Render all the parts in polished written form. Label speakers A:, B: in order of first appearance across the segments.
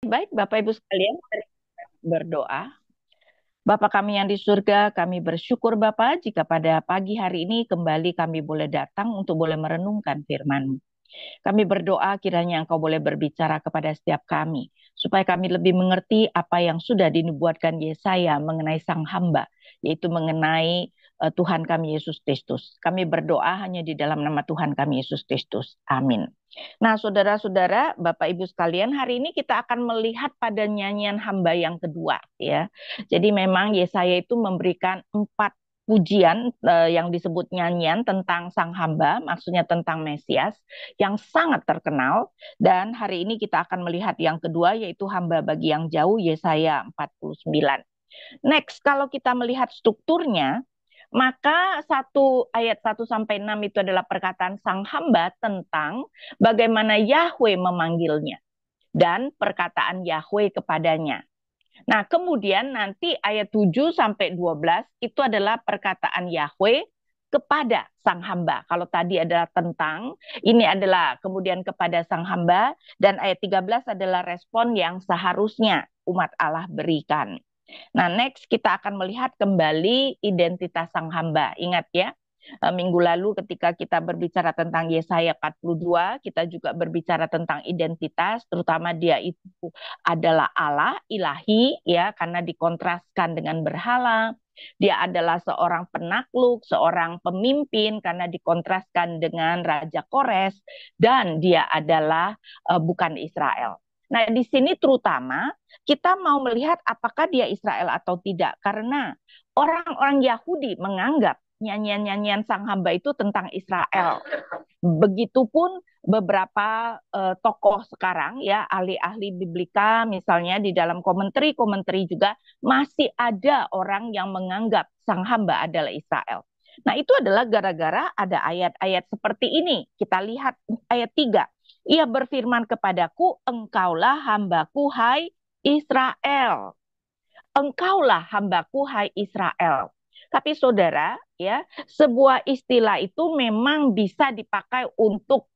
A: Baik, Bapak Ibu sekalian, mari kita berdoa. Bapa kami yang di surga, kami bersyukur Bapa jika pada pagi hari ini kembali kami boleh datang untuk boleh merenungkan firman-Mu. Kami berdoa kiranya Engkau boleh berbicara kepada setiap kami, supaya kami lebih mengerti apa yang sudah dinubuatkan Yesaya mengenai sang hamba, yaitu mengenai Tuhan kami Yesus Kristus. Kami berdoa hanya di dalam nama Tuhan kami Yesus Kristus. Amin. Nah, saudara-saudara, Bapak Ibu sekalian, hari ini kita akan melihat pada nyanyian hamba yang kedua, ya. Jadi memang Yesaya itu memberikan 4 pujian yang disebut nyanyian tentang sang hamba, maksudnya tentang Mesias yang sangat terkenal. Dan hari ini kita akan melihat yang kedua, yaitu hamba bagi yang jauh, Yesaya 49. Next, kalau kita melihat strukturnya, maka ayat 1 sampai 6 itu adalah perkataan sang hamba tentang bagaimana Yahweh memanggilnya dan perkataan Yahweh kepadanya. Nah, kemudian nanti ayat 7 sampai 12 itu adalah perkataan Yahweh kepada sang hamba. Kalau tadi adalah tentang, ini adalah kemudian kepada sang hamba, dan ayat 13 adalah respon yang seharusnya umat Allah berikan. Nah, next kita akan melihat kembali identitas sang hamba. Ingat ya, minggu lalu ketika kita berbicara tentang Yesaya 42, kita juga berbicara tentang identitas, terutama dia itu adalah Allah, ilahi, ya, karena dikontraskan dengan berhala. Dia adalah seorang penakluk, seorang pemimpin, karena dikontraskan dengan Raja Kores, dan dia adalah bukan Israel. Nah, di sini terutama kita mau melihat apakah dia Israel atau tidak, karena orang-orang Yahudi menganggap nyanyian-nyanyian sang hamba itu tentang Israel. Begitupun beberapa tokoh sekarang ya, ahli-ahli biblika misalnya di dalam komentari-komentari juga masih ada orang yang menganggap sang hamba adalah Israel. Nah, itu adalah gara-gara ada ayat-ayat seperti ini. Kita lihat ayat 3. Ia berfirman kepadaku, engkaulah hambaku, hai Israel. Engkaulah hambaku, hai Israel. Tapi saudara, ya, sebuah istilah itu memang bisa dipakai untuk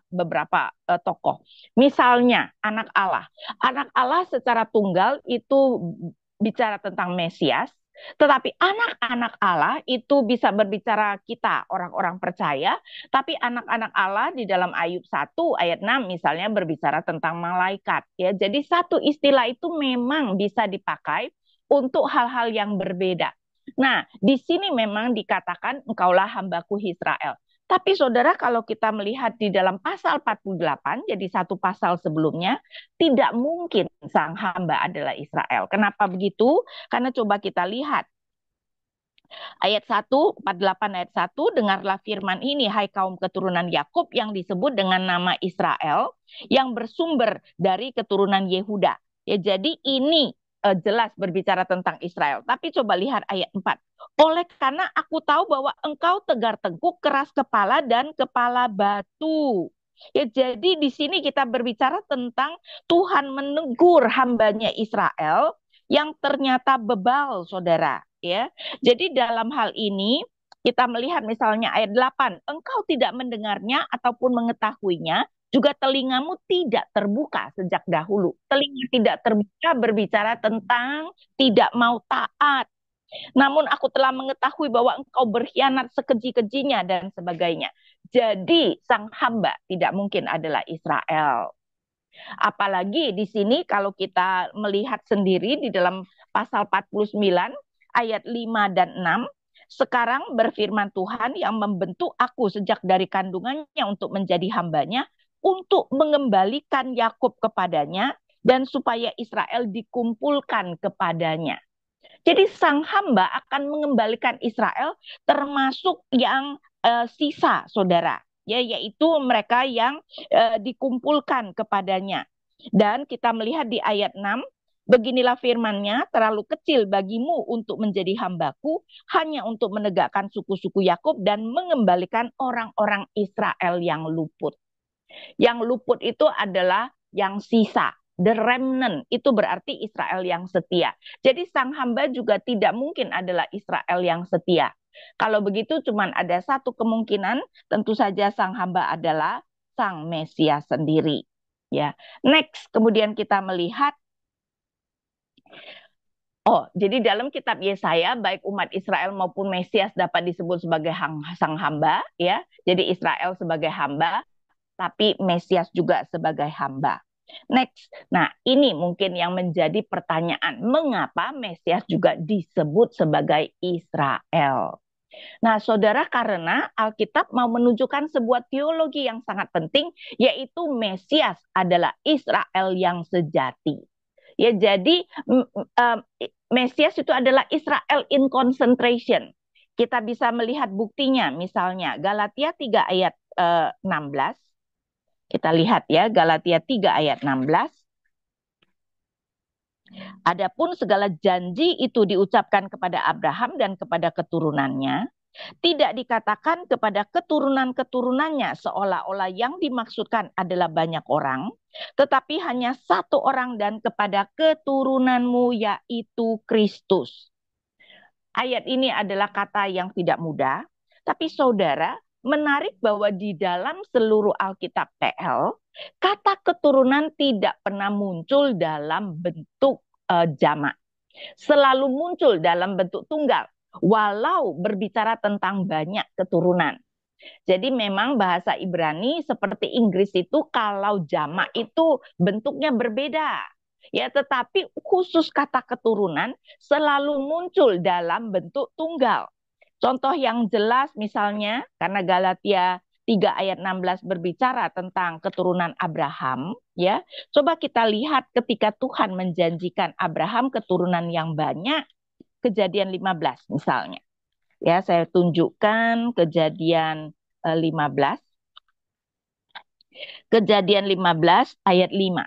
A: beberapa tokoh. Misalnya anak Allah. Anak Allah secara tunggal itu bicara tentang Mesias, tetapi anak-anak Allah itu bisa berbicara kita orang-orang percaya, tapi anak-anak Allah di dalam Ayub 1 ayat 6 misalnya berbicara tentang malaikat ya. Jadi satu istilah itu memang bisa dipakai untuk hal-hal yang berbeda. Nah, di sini memang dikatakan engkaulah hambaku Israel. Tapi saudara, kalau kita melihat di dalam pasal 48, jadi satu pasal sebelumnya, tidak mungkin sang hamba adalah Israel. Kenapa begitu? Karena coba kita lihat ayat 1, 48 ayat 1, dengarlah firman ini, hai kaum keturunan Yakub yang disebut dengan nama Israel, yang bersumber dari keturunan Yehuda. Ya, jadi ini jelas berbicara tentang Israel. Tapi coba lihat ayat 4. Oleh karena aku tahu bahwa engkau tegar tengkuk, keras kepala, dan kepala batu. Ya, jadi di sini kita berbicara tentang Tuhan menegur hambanya Israel yang ternyata bebal, saudara. Ya, jadi dalam hal ini kita melihat misalnya ayat 8, engkau tidak mendengarnya ataupun mengetahuinya, juga telingamu tidak terbuka sejak dahulu. Telinga tidak terbuka berbicara tentang tidak mau taat. Namun aku telah mengetahui bahwa engkau berkhianat sekeji-kejinya dan sebagainya. Jadi sang hamba tidak mungkin adalah Israel. Apalagi di sini kalau kita melihat sendiri di dalam pasal 49 ayat 5 dan 6, sekarang berfirman Tuhan yang membentuk aku sejak dari kandungannya untuk menjadi hambanya, untuk mengembalikan Yakub kepadanya, dan supaya Israel dikumpulkan kepadanya. Jadi sang hamba akan mengembalikan Israel termasuk yang sisa, saudara. Ya, yaitu mereka yang dikumpulkan kepadanya. Dan kita melihat di ayat 6, beginilah firman-Nya, terlalu kecil bagimu untuk menjadi hambaku, hanya untuk menegakkan suku-suku Yakub dan mengembalikan orang-orang Israel yang luput. Yang luput itu adalah yang sisa. The remnant itu berarti Israel yang setia. Jadi sang hamba juga tidak mungkin adalah Israel yang setia. Kalau begitu cuma ada satu kemungkinan, tentu saja sang hamba adalah sang Mesias sendiri. Ya, next kemudian kita melihat, oh, jadi dalam kitab Yesaya, baik umat Israel maupun Mesias dapat disebut sebagai sang hamba, ya. Jadi Israel sebagai hamba, tapi Mesias juga sebagai hamba. Next, nah ini mungkin yang menjadi pertanyaan, mengapa Mesias juga disebut sebagai Israel? Nah, saudara, karena Alkitab mau menunjukkan sebuah teologi yang sangat penting, yaitu Mesias adalah Israel yang sejati. Ya, jadi Mesias itu adalah Israel in concentration. Kita bisa melihat buktinya, misalnya Galatia 3 ayat 16. Kita lihat ya, Galatia 3 ayat 16. Adapun segala janji itu diucapkan kepada Abraham dan kepada keturunannya, tidak dikatakan kepada keturunan-keturunannya seolah-olah yang dimaksudkan adalah banyak orang, tetapi hanya satu orang dan kepada keturunanmu yaitu Kristus. Ayat ini adalah kata yang tidak mudah, tapi saudara, menarik bahwa di dalam seluruh Alkitab PL, kata keturunan tidak pernah muncul dalam bentuk jamak. Selalu muncul dalam bentuk tunggal, walau berbicara tentang banyak keturunan. Jadi memang bahasa Ibrani seperti Inggris itu kalau jamak itu bentuknya berbeda. Ya, tetapi khusus kata keturunan selalu muncul dalam bentuk tunggal. Contoh yang jelas misalnya karena Galatia 3 ayat 16 berbicara tentang keturunan Abraham, ya. Coba kita lihat ketika Tuhan menjanjikan Abraham keturunan yang banyak, Kejadian 15 misalnya. Ya, saya tunjukkan Kejadian 15. Kejadian 15 ayat 5.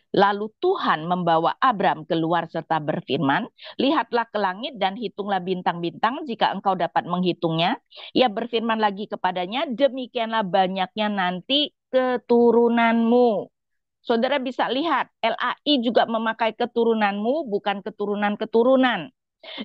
A: Lalu Tuhan membawa Abram keluar serta berfirman, lihatlah ke langit dan hitunglah bintang-bintang jika engkau dapat menghitungnya. Ia berfirman lagi kepadanya, demikianlah banyaknya nanti keturunanmu. Saudara bisa lihat, LAI juga memakai keturunanmu, bukan keturunan-keturunan.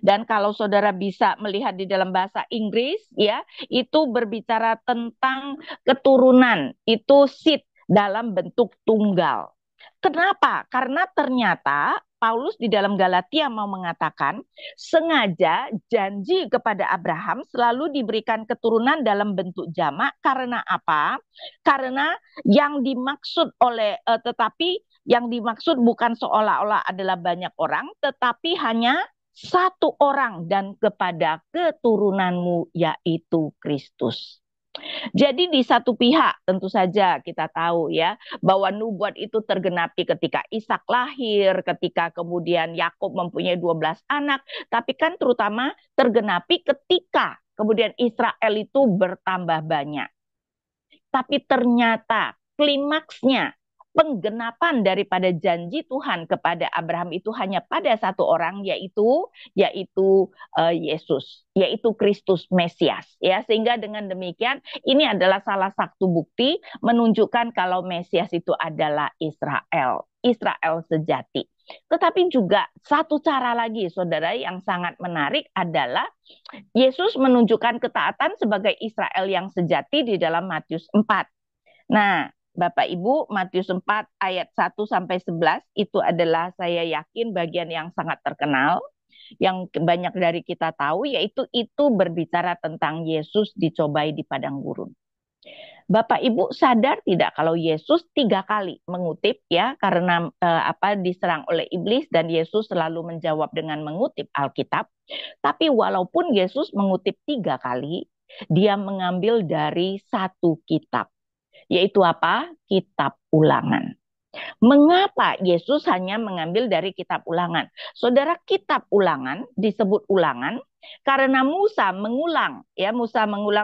A: Dan kalau saudara bisa melihat di dalam bahasa Inggris, ya, itu berbicara tentang keturunan, itu seed dalam bentuk tunggal. Kenapa? Karena ternyata Paulus di dalam Galatia mau mengatakan sengaja janji kepada Abraham selalu diberikan keturunan dalam bentuk jamak karena apa? Karena yang dimaksud oleh tetapi yang dimaksud bukan seolah-olah adalah banyak orang, tetapi hanya satu orang dan kepada keturunanmu yaitu Kristus. Jadi di satu pihak tentu saja kita tahu ya bahwa nubuat itu tergenapi ketika Ishak lahir, ketika kemudian Yakub mempunyai 12 anak, tapi kan terutama tergenapi ketika kemudian Israel itu bertambah banyak. Tapi ternyata klimaksnya penggenapan daripada janji Tuhan kepada Abraham itu hanya pada satu orang yaitu Yesus, yaitu Kristus Mesias ya. Sehingga dengan demikian ini adalah salah satu bukti menunjukkan kalau Mesias itu adalah Israel sejati. Tetapi juga satu cara lagi saudara yang sangat menarik adalah Yesus menunjukkan ketaatan sebagai Israel yang sejati di dalam Matius 4. Nah, Bapak Ibu, Matius 4 ayat 1 sampai 11 itu adalah saya yakin bagian yang sangat terkenal yang banyak dari kita tahu, yaitu itu berbicara tentang Yesus dicobai di padang gurun. Bapak Ibu sadar tidak kalau Yesus 3 kali mengutip ya karena diserang oleh iblis dan Yesus selalu menjawab dengan mengutip Alkitab. Tapi walaupun Yesus mengutip 3 kali, dia mengambil dari satu kitab. Yaitu apa? Kitab Ulangan. Mengapa Yesus hanya mengambil dari kitab Ulangan? Saudara, kitab Ulangan disebut Ulangan karena Musa mengulang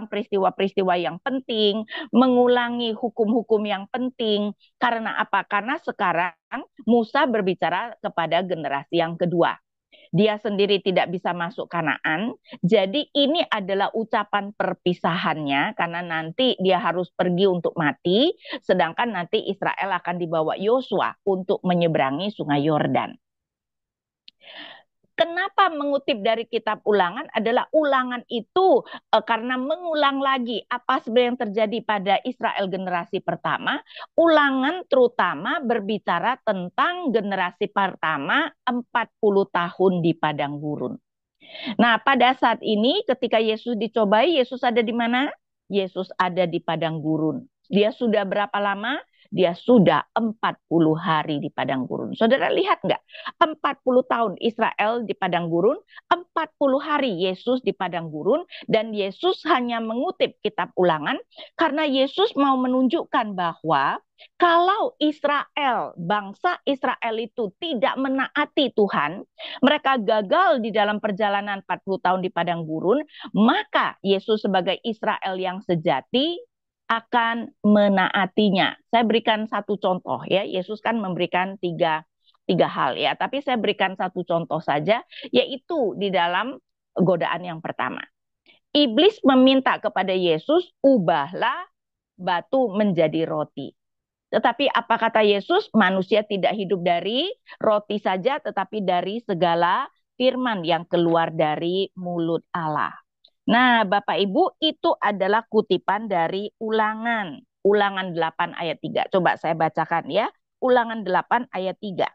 A: peristiwa-peristiwa yang penting, mengulangi hukum-hukum yang penting. Karena apa? Karena sekarang Musa berbicara kepada generasi yang kedua. Dia sendiri tidak bisa masuk Kanaan. Jadi ini adalah ucapan perpisahannya karena nanti dia harus pergi untuk mati, sedangkan nanti Israel akan dibawa Yosua untuk menyeberangi Sungai Yordan. Kenapa mengutip dari kitab Ulangan adalah Ulangan itu karena mengulang lagi apa sebenarnya yang terjadi pada Israel generasi pertama. Ulangan terutama berbicara tentang generasi pertama 40 tahun di padang gurun. Nah, pada saat ini ketika Yesus dicobai, Yesus ada di mana? Yesus ada di padang gurun. Dia sudah berapa lama? Dia sudah 40 hari di padang gurun. Saudara lihat nggak? 40 tahun Israel di padang gurun, 40 hari Yesus di padang gurun, dan Yesus hanya mengutip kitab Ulangan karena Yesus mau menunjukkan bahwa kalau Israel, bangsa Israel itu tidak menaati Tuhan, mereka gagal di dalam perjalanan 40 tahun di padang gurun, maka Yesus sebagai Israel yang sejati akan menaatinya. Saya berikan satu contoh ya. Yesus kan memberikan tiga hal ya. Tapi saya berikan satu contoh saja, yaitu di dalam godaan yang pertama. Iblis meminta kepada Yesus, ubahlah batu menjadi roti. Tetapi apa kata Yesus? Manusia tidak hidup dari roti saja, tetapi dari segala firman yang keluar dari mulut Allah. Nah, Bapak Ibu, itu adalah kutipan dari Ulangan. Ulangan 8 ayat 3. Coba saya bacakan ya. Ulangan 8 ayat 3.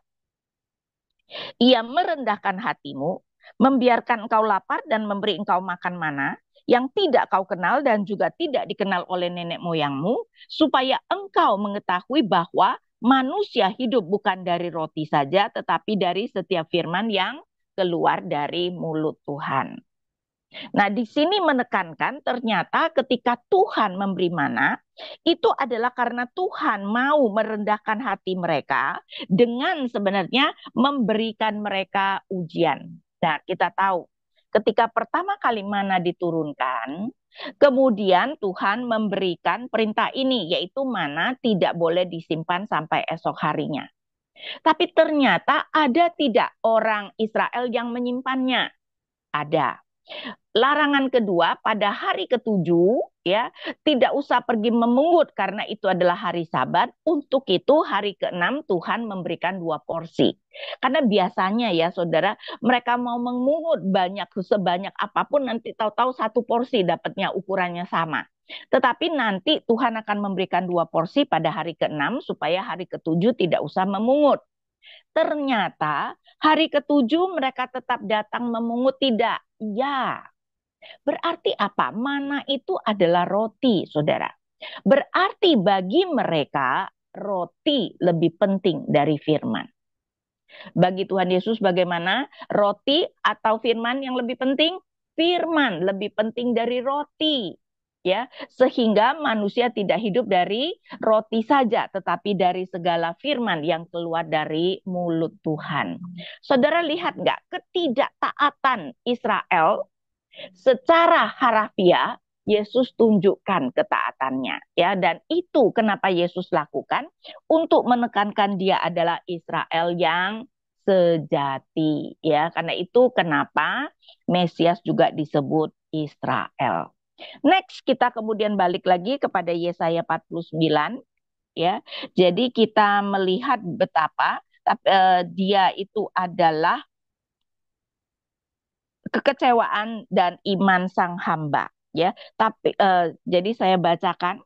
A: Ia merendahkan hatimu, membiarkan engkau lapar dan memberi engkau makan mana, yang tidak kau kenal dan juga tidak dikenal oleh nenek moyangmu, supaya engkau mengetahui bahwa manusia hidup bukan dari roti saja, tetapi dari setiap firman yang keluar dari mulut Tuhan. Nah, di sini menekankan ternyata ketika Tuhan memberi mana, itu adalah karena Tuhan mau merendahkan hati mereka dengan sebenarnya memberikan mereka ujian. Nah, kita tahu ketika pertama kali mana diturunkan, kemudian Tuhan memberikan perintah ini, yaitu mana tidak boleh disimpan sampai esok harinya. Tapi ternyata ada tidak orang Israel yang menyimpannya? Ada. Larangan kedua, pada hari ketujuh ya, tidak usah pergi memungut karena itu adalah hari Sabat. Untuk itu hari keenam Tuhan memberikan 2 porsi. Karena biasanya ya Saudara, mereka mau memungut banyak sebanyak apapun, nanti tahu-tahu 1 porsi dapatnya ukurannya sama. Tetapi nanti Tuhan akan memberikan 2 porsi pada hari keenam supaya hari ketujuh tidak usah memungut. Ternyata hari ketujuh mereka tetap datang memungut, tidak? Ya. Berarti apa? Mana itu adalah roti, Saudara. Berarti bagi mereka roti lebih penting dari firman. Bagi Tuhan Yesus bagaimana? Roti atau firman yang lebih penting? Firman lebih penting dari roti. Ya, sehingga manusia tidak hidup dari roti saja, tetapi dari segala firman yang keluar dari mulut Tuhan. Saudara lihat nggak ketidaktaatan Israel secara harafiah? Yesus tunjukkan ketaatannya ya, dan itu kenapa Yesus lakukan untuk menekankan dia adalah Israel yang sejati ya. Karena itu kenapa Mesias juga disebut Israel. Next kita kemudian balik lagi kepada Yesaya 49 ya. Jadi kita melihat betapa dia itu adalah kekecewaan dan iman sang hamba ya. Tapi jadi saya bacakan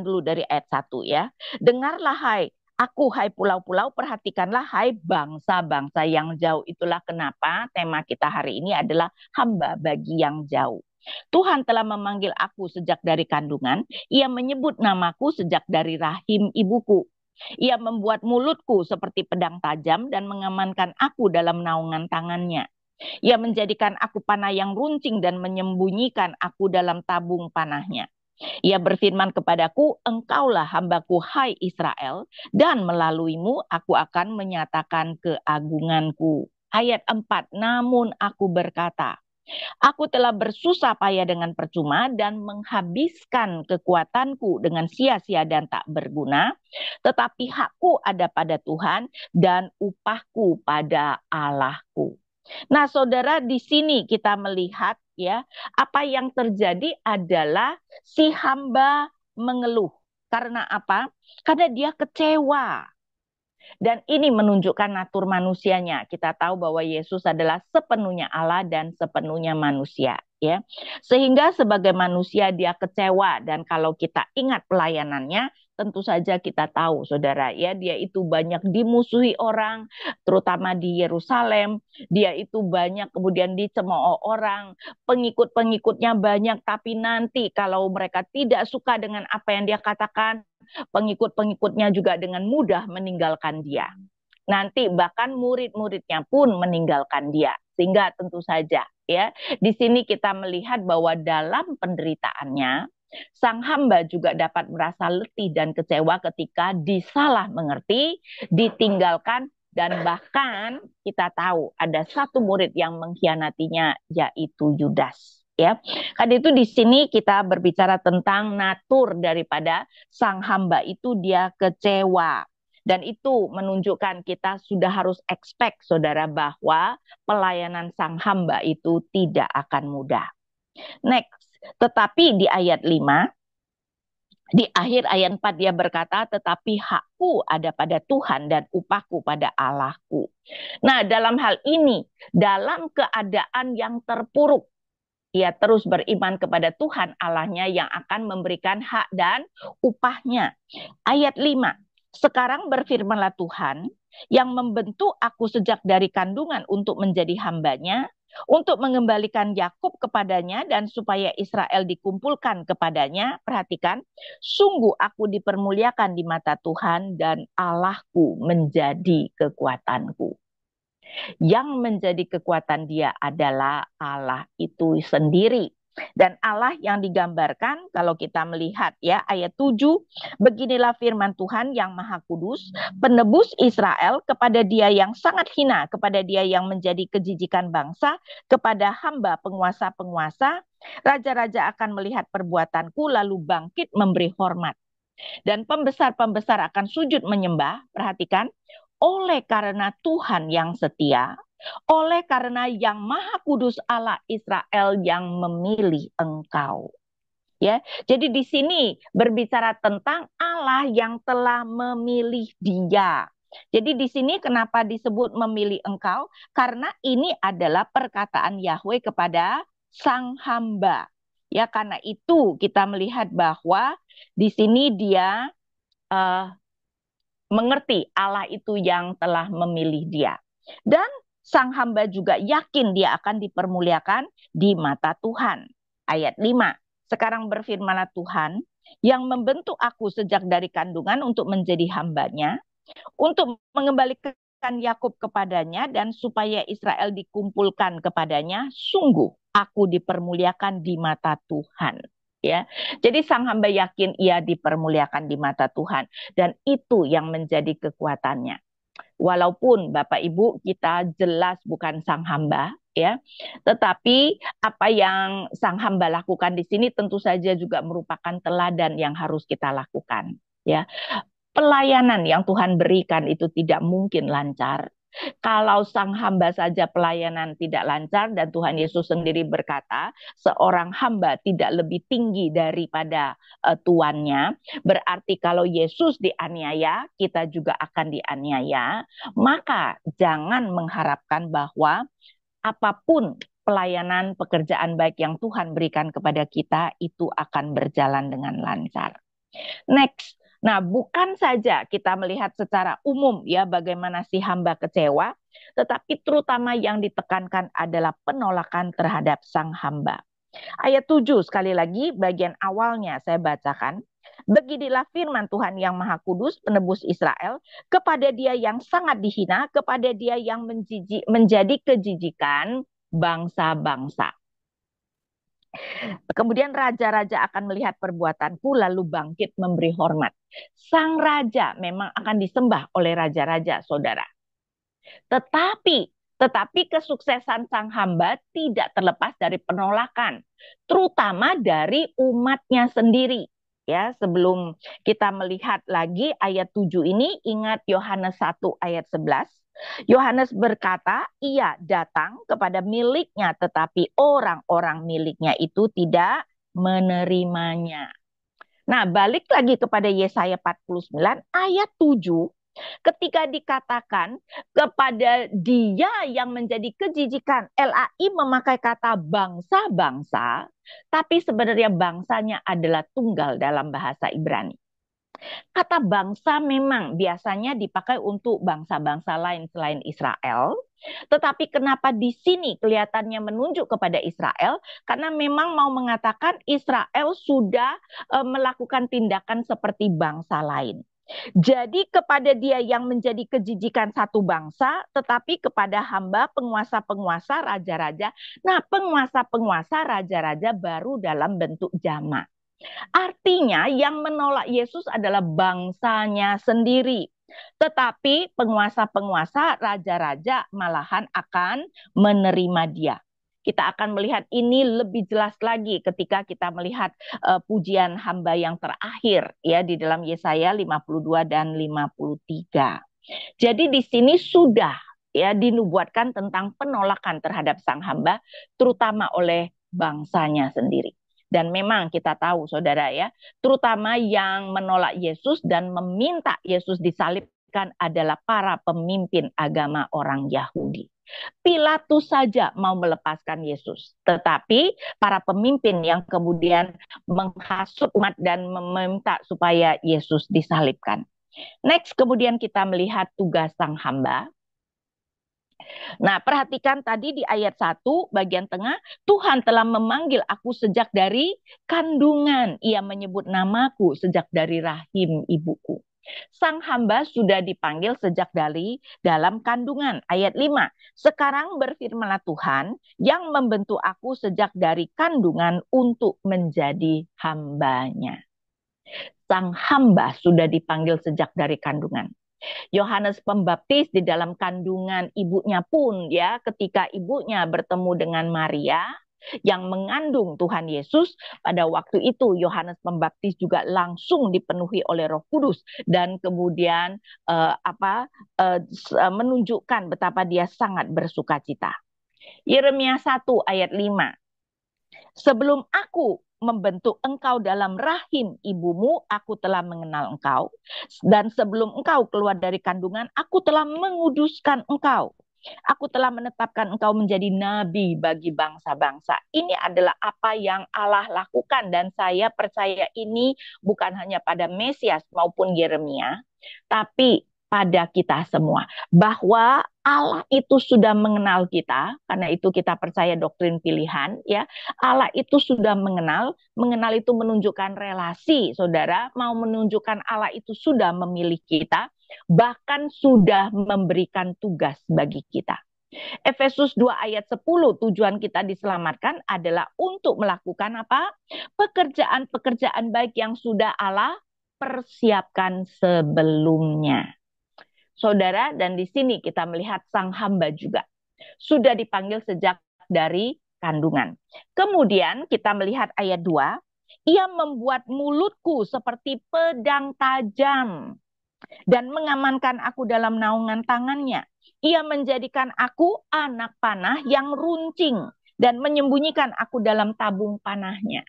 A: dulu dari ayat 1 ya. Dengarlah hai aku, hai pulau-pulau, perhatikanlah hai bangsa-bangsa yang jauh. Itulah kenapa tema kita hari ini adalah hamba bagi yang jauh. Tuhan telah memanggil aku sejak dari kandungan, ia menyebut namaku sejak dari rahim ibuku. Ia membuat mulutku seperti pedang tajam dan mengamankan aku dalam naungan tangannya. Ia menjadikan aku panah yang runcing dan menyembunyikan aku dalam tabung panahnya. Ia berfirman kepadaku, engkaulah hambaku hai Israel, dan melaluimu aku akan menyatakan keagunganku. Ayat 4, namun aku berkata, aku telah bersusah payah dengan percuma dan menghabiskan kekuatanku dengan sia-sia dan tak berguna. Tetapi hakku ada pada Tuhan dan upahku pada Allahku. Nah, Saudara, di sini kita melihat ya, apa yang terjadi adalah si hamba mengeluh. Karena apa? Karena dia kecewa. Dan ini menunjukkan natur manusianya. Kita tahu bahwa Yesus adalah sepenuhnya Allah dan sepenuhnya manusia, ya. Sehingga sebagai manusia dia kecewa, dan kalau kita ingat pelayanannya, tentu saja kita tahu, Saudara, ya, dia itu banyak dimusuhi orang, terutama di Yerusalem. Dia itu banyak kemudian dicemooh orang, pengikut-pengikutnya banyak, tapi nanti kalau mereka tidak suka dengan apa yang dia katakan, pengikut-pengikutnya juga dengan mudah meninggalkan dia. Nanti bahkan murid-muridnya pun meninggalkan dia. Sehingga tentu saja, ya, di sini kita melihat bahwa dalam penderitaannya sang hamba juga dapat merasa letih dan kecewa ketika disalah mengerti, ditinggalkan, dan bahkan kita tahu ada satu murid yang mengkhianatinya, yaitu Yudas. Ya, karena itu di sini kita berbicara tentang natur daripada sang hamba itu, dia kecewa. Dan itu menunjukkan kita sudah harus expect, Saudara, bahwa pelayanan sang hamba itu tidak akan mudah. Next, tetapi di ayat 5, di akhir ayat 4 dia berkata, tetapi hakku ada pada Tuhan dan upahku pada Allahku. Nah, dalam hal ini, dalam keadaan yang terpuruk, ia terus beriman kepada Tuhan Allahnya yang akan memberikan hak dan upahnya. Ayat 5, sekarang berfirmanlah Tuhan yang membentuk aku sejak dari kandungan untuk menjadi hambanya, untuk mengembalikan Yakub kepadanya dan supaya Israel dikumpulkan kepadanya. Perhatikan, sungguh aku dipermuliakan di mata Tuhan dan Allahku menjadi kekuatanku. Yang menjadi kekuatan dia adalah Allah itu sendiri. Dan Allah yang digambarkan, kalau kita melihat, ya, ayat 7, beginilah firman Tuhan yang Maha Kudus, penebus Israel, kepada dia yang sangat hina, kepada dia yang menjadi kejijikan bangsa, kepada hamba penguasa-penguasa, raja-raja akan melihat perbuatanku lalu bangkit memberi hormat. Dan pembesar-pembesar akan sujud menyembah. Perhatikan, oleh karena Tuhan yang setia, oleh karena yang Maha Kudus Allah Israel yang memilih engkau. Ya, jadi di sini berbicara tentang Allah yang telah memilih dia. Jadi di sini kenapa disebut memilih engkau? Karena ini adalah perkataan Yahweh kepada sang hamba. Ya, karena itu kita melihat bahwa di sini dia mengerti Allah itu yang telah memilih dia. Dan sang hamba juga yakin dia akan dipermuliakan di mata Tuhan. Ayat 5, sekarang berfirmanlah Tuhan yang membentuk aku sejak dari kandungan untuk menjadi hambanya, untuk mengembalikan Yakub kepadanya dan supaya Israel dikumpulkan kepadanya. Sungguh aku dipermuliakan di mata Tuhan. Ya, jadi sang hamba yakin ia dipermuliakan di mata Tuhan, dan itu yang menjadi kekuatannya. Walaupun Bapak Ibu kita jelas bukan sang hamba, ya, tetapi apa yang sang hamba lakukan di sini tentu saja juga merupakan teladan yang harus kita lakukan. Ya, pelayanan yang Tuhan berikan itu tidak mungkin lancar. Kalau sang hamba saja pelayanan tidak lancar, dan Tuhan Yesus sendiri berkata, seorang hamba tidak lebih tinggi daripada tuannya. Berarti kalau Yesus dianiaya, kita juga akan dianiaya. Maka jangan mengharapkan bahwa apapun pelayanan pekerjaan baik yang Tuhan berikan kepada kita itu akan berjalan dengan lancar. Next. Nah, bukan saja kita melihat secara umum, ya, bagaimana si hamba kecewa, tetapi terutama yang ditekankan adalah penolakan terhadap sang hamba. Ayat 7 sekali lagi bagian awalnya saya bacakan. Beginilah firman Tuhan yang Maha Kudus, penebus Israel, kepada dia yang sangat dihina, kepada dia yang menjadi kejijikan bangsa-bangsa. Kemudian raja-raja akan melihat perbuatanku lalu bangkit memberi hormat. Sang raja memang akan disembah oleh raja-raja, Saudara. Tetapi kesuksesan sang hamba tidak terlepas dari penolakan, terutama dari umatnya sendiri. Ya, sebelum kita melihat lagi ayat 7 ini, ingat Yohanes 1 ayat 11. Yohanes berkata, ia datang kepada miliknya, tetapi orang-orang miliknya itu tidak menerimanya. Nah, balik lagi kepada Yesaya 49 ayat 7. Ketika dikatakan kepada dia yang menjadi kejijikan, LAI memakai kata bangsa-bangsa, tapi sebenarnya bangsanya adalah tunggal dalam bahasa Ibrani. Kata bangsa memang biasanya dipakai untuk bangsa-bangsa lain selain Israel. Tetapi kenapa di sini kelihatannya menunjuk kepada Israel? Karena memang mau mengatakan Israel sudah melakukan tindakan seperti bangsa lain. Jadi kepada dia yang menjadi kejijikan satu bangsa, tetapi kepada hamba penguasa-penguasa, raja-raja. Nah, penguasa-penguasa, raja-raja baru dalam bentuk jamak. Artinya yang menolak Yesus adalah bangsanya sendiri. Tetapi penguasa-penguasa, raja-raja malahan akan menerima dia. Kita akan melihat ini lebih jelas lagi ketika kita melihat pujian hamba yang terakhir ya di dalam Yesaya 52 dan 53. Jadi di sini sudah ya dinubuatkan tentang penolakan terhadap sang hamba terutama oleh bangsanya sendiri. Dan memang kita tahu saudara ya, terutama yang menolak Yesus dan meminta Yesus disalibkan adalah para pemimpin agama orang Yahudi. Pilatus saja mau melepaskan Yesus, tetapi para pemimpin yang kemudian menghasut umat dan meminta supaya Yesus disalibkan. Next, kemudian kita melihat tugas sang hamba. Nah, perhatikan tadi di ayat 1 bagian tengah, Tuhan telah memanggil aku sejak dari kandungan. Ia menyebut namaku sejak dari rahim ibuku. Sang hamba sudah dipanggil sejak dari dalam kandungan. Ayat 5. Sekarang berfirmanlah Tuhan yang membentuk aku sejak dari kandungan untuk menjadi hambanya. Sang hamba sudah dipanggil sejak dari kandungan. Yohanes Pembaptis di dalam kandungan ibunya pun ya ketika ibunya bertemu dengan Maria yang mengandung Tuhan Yesus pada waktu itu Yohanes Pembaptis juga langsung dipenuhi oleh Roh Kudus dan kemudian menunjukkan betapa dia sangat bersukacita. Yeremia 1 ayat 5. Sebelum aku membentuk engkau dalam rahim ibumu, aku telah mengenal engkau. Dan sebelum engkau keluar dari kandungan, aku telah menguduskan engkau. Aku telah menetapkan engkau menjadi nabi bagi bangsa-bangsa. Ini adalah apa yang Allah lakukan. Dan saya percaya ini bukan hanya pada Mesias maupun Yeremia, tapi pada kita semua. Bahwa Allah itu sudah mengenal kita, karena itu kita percaya doktrin pilihan, ya. Allah itu sudah mengenal itu menunjukkan relasi, saudara, mau menunjukkan Allah itu sudah memilih kita, bahkan sudah memberikan tugas bagi kita. Efesus 2 ayat 10, tujuan kita diselamatkan adalah untuk melakukan apa? Pekerjaan-pekerjaan baik yang sudah Allah persiapkan sebelumnya. Saudara, dan di sini kita melihat sang hamba juga sudah dipanggil sejak dari kandungan. Kemudian kita melihat ayat 2, ia membuat mulutku seperti pedang tajam dan mengamankan aku dalam naungan tangannya. Ia menjadikan aku anak panah yang runcing dan menyembunyikan aku dalam tabung panahnya.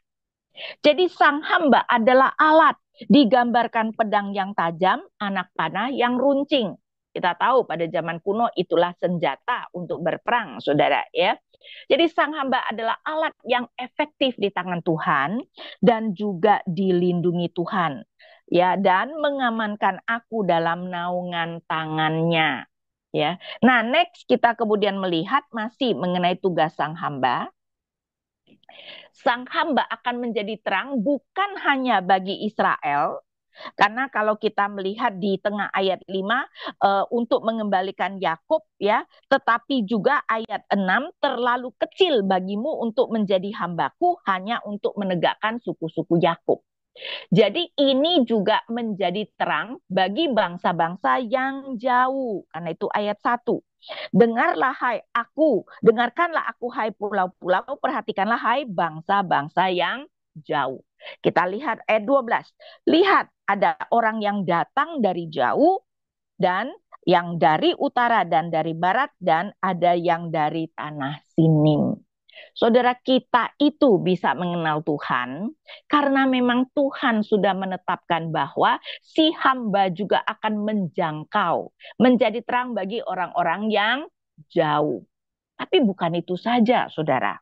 A: Jadi sang hamba adalah alat, digambarkan pedang yang tajam, anak panah yang runcing. Kita tahu pada zaman kuno itulah senjata untuk berperang, saudara ya. Jadi sang hamba adalah alat yang efektif di tangan Tuhan dan juga dilindungi Tuhan. Ya, dan mengamankan aku dalam naungan tangannya. Ya. Nah, next kita kemudian melihat masih mengenai tugas sang hamba. Sang hamba akan menjadi terang bukan hanya bagi Israel, karena kalau kita melihat di tengah ayat 5 untuk mengembalikan Yakub ya, tetapi juga ayat 6 terlalu kecil bagimu untuk menjadi hambaku hanya untuk menegakkan suku-suku Yakub. Jadi ini juga menjadi terang bagi bangsa-bangsa yang jauh. Karena itu ayat 1. Dengarkanlah aku hai pulau-pulau, perhatikanlah hai bangsa-bangsa yang jauh. Kita lihat ayat 12. Lihat ada orang yang datang dari jauh dan yang dari utara dan dari barat dan ada yang dari tanah Sinim. Saudara, kita itu bisa mengenal Tuhan karena memang Tuhan sudah menetapkan bahwa si hamba juga akan menjangkau, menjadi terang bagi orang-orang yang jauh. Tapi bukan itu saja, saudara.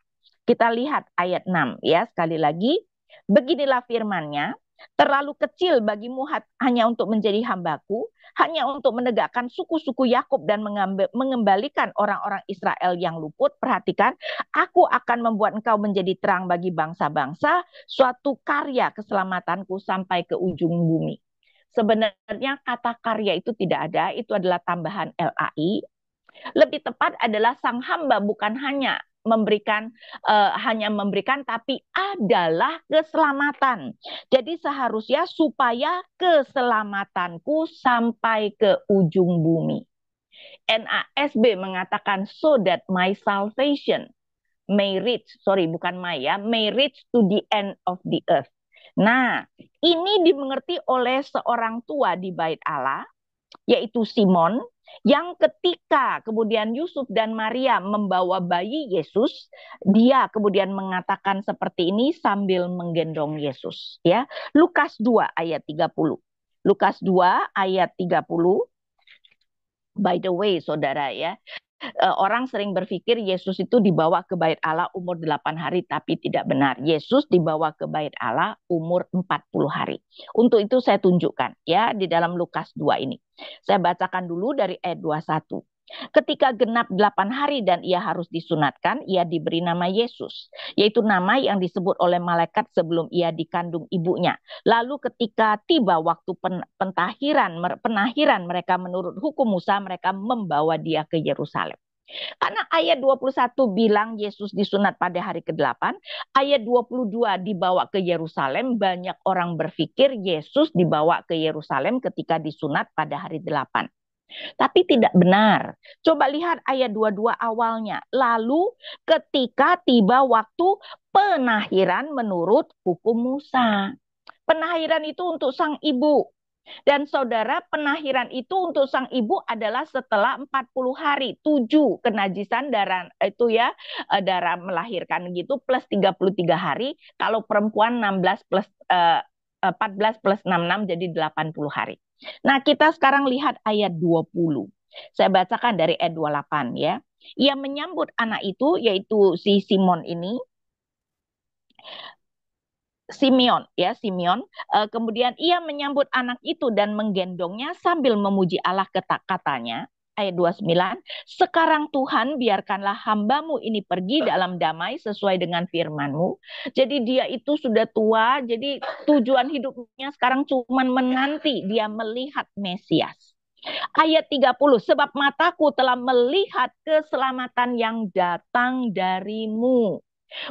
A: Kita lihat ayat 6 ya, sekali lagi. Beginilah firman-Nya, terlalu kecil bagimu hanya untuk menjadi hambaku, hanya untuk menegakkan suku-suku Yakub dan mengembalikan orang-orang Israel yang luput. Perhatikan, aku akan membuat engkau menjadi terang bagi bangsa-bangsa, suatu karya keselamatanku sampai ke ujung bumi. Sebenarnya kata karya itu tidak ada, itu adalah tambahan LAI. Lebih tepat adalah sang hamba bukan hanya memberikan tapi adalah keselamatan. Jadi seharusnya supaya keselamatanku sampai ke ujung bumi. NASB mengatakan so that my salvation may reach, may reach to the end of the earth. Nah, ini dimengerti oleh seorang tua di Bait Allah, yaitu Simon, yang ketika kemudian Yusuf dan Maria membawa bayi Yesus, dia kemudian mengatakan seperti ini sambil menggendong Yesus. Ya, Lukas 2 ayat 30. Lukas 2 ayat 30. By the way, saudara ya, orang sering berpikir Yesus itu dibawa ke Bait Allah umur 8 hari, tapi tidak benar. Yesus dibawa ke Bait Allah umur 40 hari. Untuk itu saya tunjukkan ya di dalam Lukas 2 ini. Saya bacakan dulu dari ayat 21. Ketika genap 8 hari dan ia harus disunatkan, ia diberi nama Yesus, yaitu nama yang disebut oleh malaikat sebelum ia dikandung ibunya. Lalu ketika tiba waktu penahiran mereka menurut hukum Musa, mereka membawa dia ke Yerusalem. Karena ayat 21 bilang Yesus disunat pada hari ke-8, ayat 22 dibawa ke Yerusalem, banyak orang berpikir Yesus dibawa ke Yerusalem ketika disunat pada hari 8. Tapi tidak benar. Coba lihat ayat 22 awalnya. Lalu ketika tiba waktu penahiran menurut hukum Musa. Penahiran itu untuk sang ibu. Dan saudara, penahiran itu untuk sang ibu adalah setelah 40 hari. 7 kenajisan darah itu ya, darah melahirkan gitu plus 33 hari. Kalau perempuan 14 plus 66 jadi 80 hari. Nah, kita sekarang lihat ayat 20. Saya bacakan dari ayat 28 ya. Ia menyambut anak itu, yaitu si Simon ini, Simeon. Kemudian ia menyambut anak itu dan menggendongnya sambil memuji Allah, katanya. Ayat 29, sekarang Tuhan biarkanlah hambamu ini pergi dalam damai sesuai dengan firman-Mu. Jadi dia itu sudah tua, jadi tujuan hidupnya sekarang cuma menanti dia melihat Mesias. Ayat 30, sebab mataku telah melihat keselamatan yang datang darimu.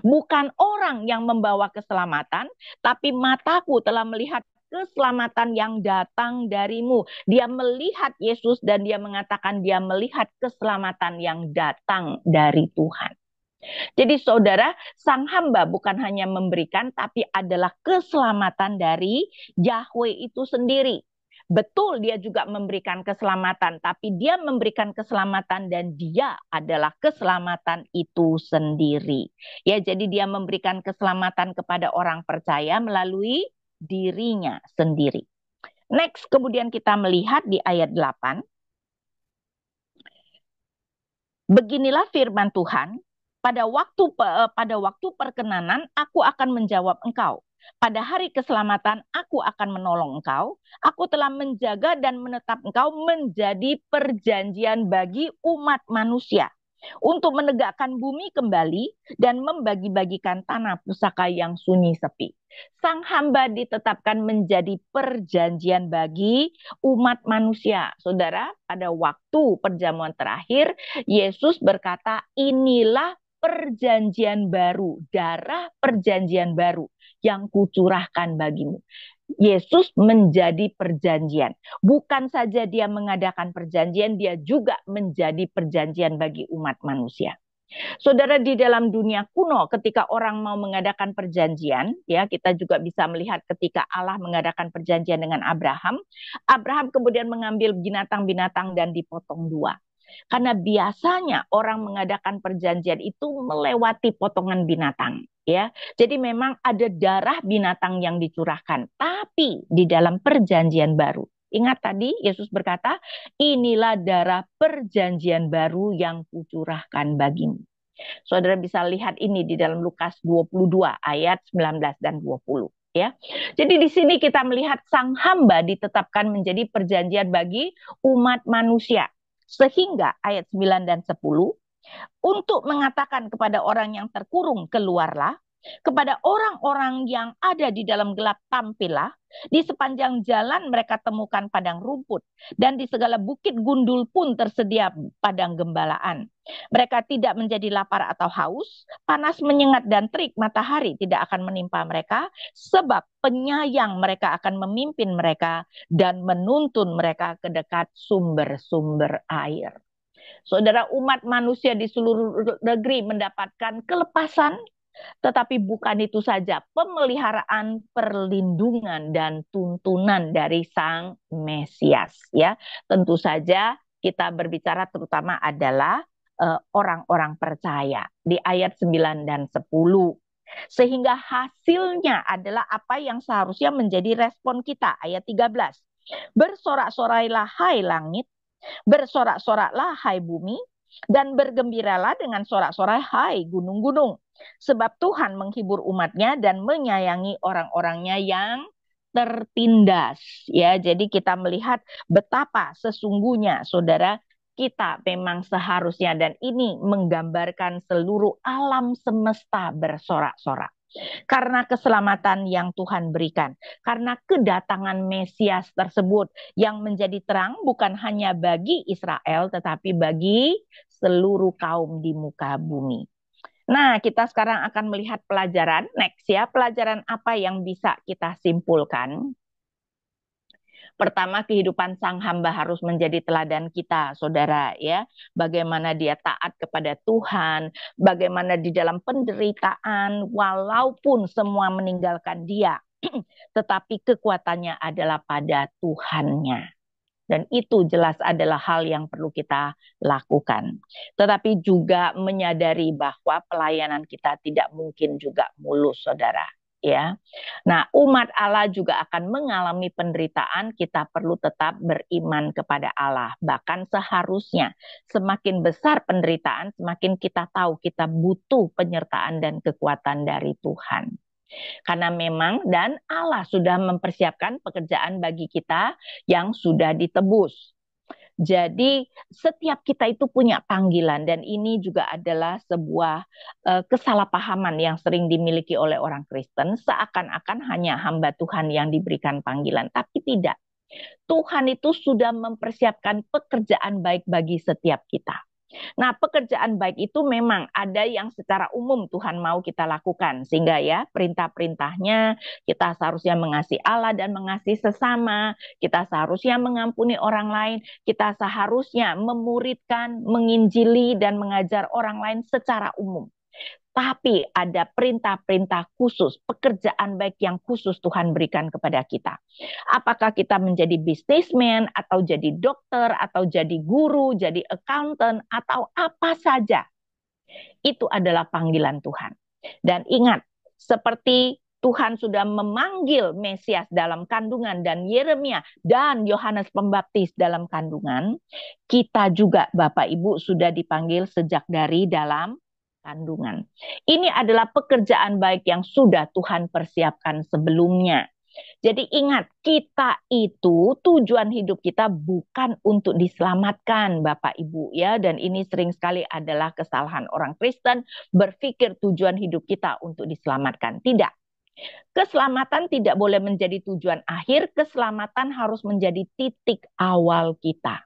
A: Bukan orang yang membawa keselamatan, tapi mataku telah melihat keselamatan yang datang darimu. Dia melihat Yesus dan dia mengatakan dia melihat keselamatan yang datang dari Tuhan. Jadi saudara, sang hamba bukan hanya memberikan, tapi adalah keselamatan dari Yahweh itu sendiri. Betul dia juga memberikan keselamatan, tapi dia memberikan keselamatan dan dia adalah keselamatan itu sendiri. Ya, jadi dia memberikan keselamatan kepada orang percaya melalui dirinya sendiri. Next, kemudian kita melihat di ayat 8. Beginilah firman Tuhan, pada waktu perkenanan aku akan menjawab engkau. Pada hari keselamatan aku akan menolong engkau. Aku telah menjaga dan menetap engkau menjadi perjanjian bagi umat manusia, untuk menegakkan bumi kembali dan membagi-bagikan tanah pusaka yang sunyi sepi. Sang hamba ditetapkan menjadi perjanjian bagi umat manusia. Saudara, pada waktu perjamuan terakhir, Yesus berkata, inilah perjanjian baru, darah perjanjian baru yang kucurahkan bagimu. Yesus menjadi perjanjian. Bukan saja dia mengadakan perjanjian, dia juga menjadi perjanjian bagi umat manusia. Saudara, di dalam dunia kuno ketika orang mau mengadakan perjanjian, ya kita juga bisa melihat ketika Allah mengadakan perjanjian dengan Abraham. Abraham kemudian mengambil binatang-binatang dan dipotong dua. Karena biasanya orang mengadakan perjanjian itu melewati potongan binatang, ya. Jadi memang ada darah binatang yang dicurahkan, tapi di dalam perjanjian baru. Ingat tadi Yesus berkata, inilah darah perjanjian baru yang kucurahkan bagimu. Saudara bisa lihat ini di dalam Lukas 22 ayat 19 dan 20. Ya. Jadi di sini kita melihat sang hamba ditetapkan menjadi perjanjian bagi umat manusia. Sehingga ayat 9 dan 10 untuk mengatakan kepada orang yang terkurung keluarlah, kepada orang-orang yang ada di dalam gelap tampillah, di sepanjang jalan mereka temukan padang rumput, dan di segala bukit gundul pun tersedia padang gembalaan. Mereka tidak menjadi lapar atau haus, panas menyengat dan terik matahari tidak akan menimpa mereka, sebab penyayang mereka akan memimpin mereka dan menuntun mereka ke dekat sumber-sumber air. Saudara, umat manusia di seluruh negeri mendapatkan kelepasan, tetapi bukan itu saja, pemeliharaan, perlindungan dan tuntunan dari Sang Mesias, ya. Tentu saja kita berbicara terutama adalah orang-orang percaya di ayat 9 dan 10. Sehingga hasilnya adalah apa yang seharusnya menjadi respon kita, ayat 13. Bersorak-sorailah hai langit, bersorak-soraklah hai bumi, dan bergembiralah dengan sorak-sorai hai gunung-gunung. Sebab Tuhan menghibur umatnya dan menyayangi orang-orangnya yang tertindas. Ya, jadi kita melihat betapa sesungguhnya saudara kita memang seharusnya, dan ini menggambarkan seluruh alam semesta bersorak-sorak. Karena keselamatan yang Tuhan berikan. Karena kedatangan Mesias tersebut yang menjadi terang bukan hanya bagi Israel tetapi bagi seluruh kaum di muka bumi. Nah, kita sekarang akan melihat pelajaran next, ya. Pelajaran apa yang bisa kita simpulkan? Pertama, kehidupan sang hamba harus menjadi teladan kita, saudara, ya. Bagaimana dia taat kepada Tuhan, bagaimana di dalam penderitaan, walaupun semua meninggalkan dia, tetapi kekuatannya adalah pada Tuhannya. Dan itu jelas adalah hal yang perlu kita lakukan. Tetapi juga menyadari bahwa pelayanan kita tidak mungkin juga mulus, saudara. Ya, nah umat Allah juga akan mengalami penderitaan. Kita perlu tetap beriman kepada Allah. Bahkan seharusnya semakin besar penderitaan, semakin kita tahu kita butuh penyertaan dan kekuatan dari Tuhan. Karena memang dan Allah sudah mempersiapkan pekerjaan bagi kita yang sudah ditebus. Jadi setiap kita itu punya panggilan, dan ini juga adalah sebuah kesalahpahaman yang sering dimiliki oleh orang Kristen, seakan-akan hanya hamba Tuhan yang diberikan panggilan, tapi tidak. Tuhan itu sudah mempersiapkan pekerjaan baik bagi setiap kita. Nah, pekerjaan baik itu memang ada yang secara umum Tuhan mau kita lakukan. Sehingga ya, perintah-perintahnya kita seharusnya mengasihi Allah dan mengasihi sesama. Kita seharusnya mengampuni orang lain. Kita seharusnya memuridkan, menginjili, dan mengajar orang lain secara umum. Tapi ada perintah-perintah khusus, pekerjaan baik yang khusus Tuhan berikan kepada kita. Apakah kita menjadi bisnismen, atau jadi dokter, atau jadi guru, jadi accountant, atau apa saja. Itu adalah panggilan Tuhan. Dan ingat, seperti Tuhan sudah memanggil Mesias dalam kandungan, dan Yeremia dan Yohanes Pembaptis dalam kandungan, kita juga Bapak Ibu sudah dipanggil sejak dari dalam kandungan. Ini adalah pekerjaan baik yang sudah Tuhan persiapkan sebelumnya. Jadi ingat, kita itu tujuan hidup kita bukan untuk diselamatkan, Bapak Ibu, ya. Dan ini sering sekali adalah kesalahan orang Kristen, berpikir tujuan hidup kita untuk diselamatkan. Tidak. Keselamatan tidak boleh menjadi tujuan akhir, keselamatan harus menjadi titik awal kita.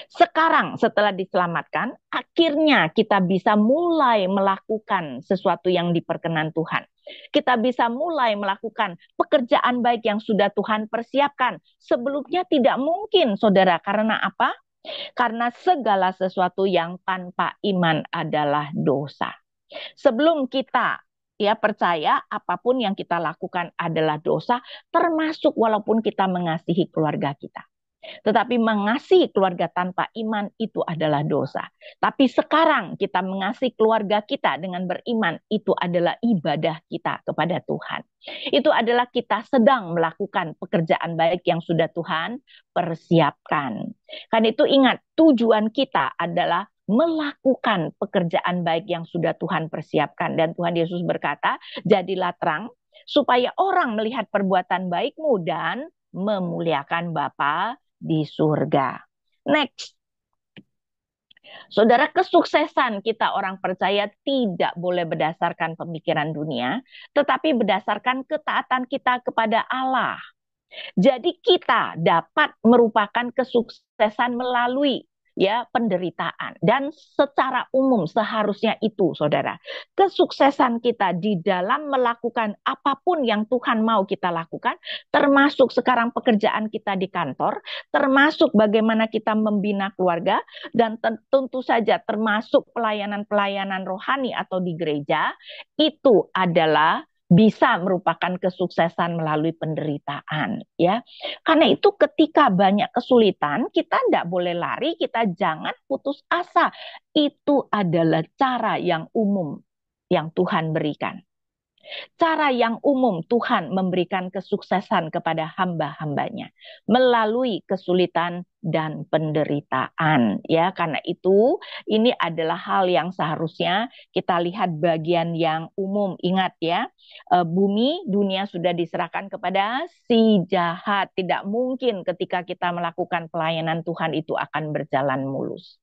A: Sekarang setelah diselamatkan, akhirnya kita bisa mulai melakukan sesuatu yang diperkenan Tuhan. Kita bisa mulai melakukan pekerjaan baik yang sudah Tuhan persiapkan. Sebelumnya tidak mungkin, saudara. Karena apa? Karena segala sesuatu yang tanpa iman adalah dosa. Sebelum kita percaya, apapun yang kita lakukan adalah dosa, termasuk walaupun kita mengasihi keluarga kita. Tetapi mengasihi keluarga tanpa iman itu adalah dosa. Tapi sekarang kita mengasihi keluarga kita dengan beriman, itu adalah ibadah kita kepada Tuhan. Itu adalah kita sedang melakukan pekerjaan baik yang sudah Tuhan persiapkan. Karena itu ingat, tujuan kita adalah melakukan pekerjaan baik yang sudah Tuhan persiapkan. Dan Tuhan Yesus berkata, jadilah terang supaya orang melihat perbuatan baikmu dan memuliakan Bapa di surga. Next, saudara, kesuksesan kita orang percaya tidak boleh berdasarkan pemikiran dunia, tetapi berdasarkan ketaatan kita kepada Allah. Jadi kita dapat merupakan kesuksesan melalui penderitaan, dan secara umum seharusnya itu, saudara, kesuksesan kita di dalam melakukan apapun yang Tuhan mau kita lakukan, termasuk sekarang pekerjaan kita di kantor, termasuk bagaimana kita membina keluarga, dan tentu saja termasuk pelayanan-pelayanan rohani atau di gereja, itu adalah bisa merupakan kesuksesan melalui penderitaan, ya. Karena itu ketika banyak kesulitan, kita tidak boleh lari, kita jangan putus asa. Itu adalah cara yang umum yang Tuhan berikan. Cara yang umum Tuhan memberikan kesuksesan kepada hamba-hambanya melalui kesulitan dan penderitaan, ya. Karena itu ini adalah hal yang seharusnya kita lihat bagian yang umum. Ingat ya, bumi dunia sudah diserahkan kepada si jahat. Tidak mungkin ketika kita melakukan pelayanan Tuhan itu akan berjalan mulus.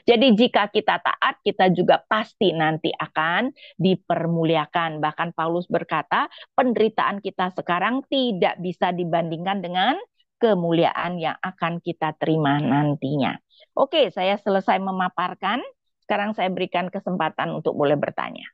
A: Jadi jika kita taat, kita juga pasti nanti akan dipermuliakan. Bahkan Paulus berkata, penderitaan kita sekarang tidak bisa dibandingkan dengan kemuliaan yang akan kita terima nantinya. Oke, saya selesai memaparkan. Sekarang saya berikan kesempatan untuk boleh bertanya.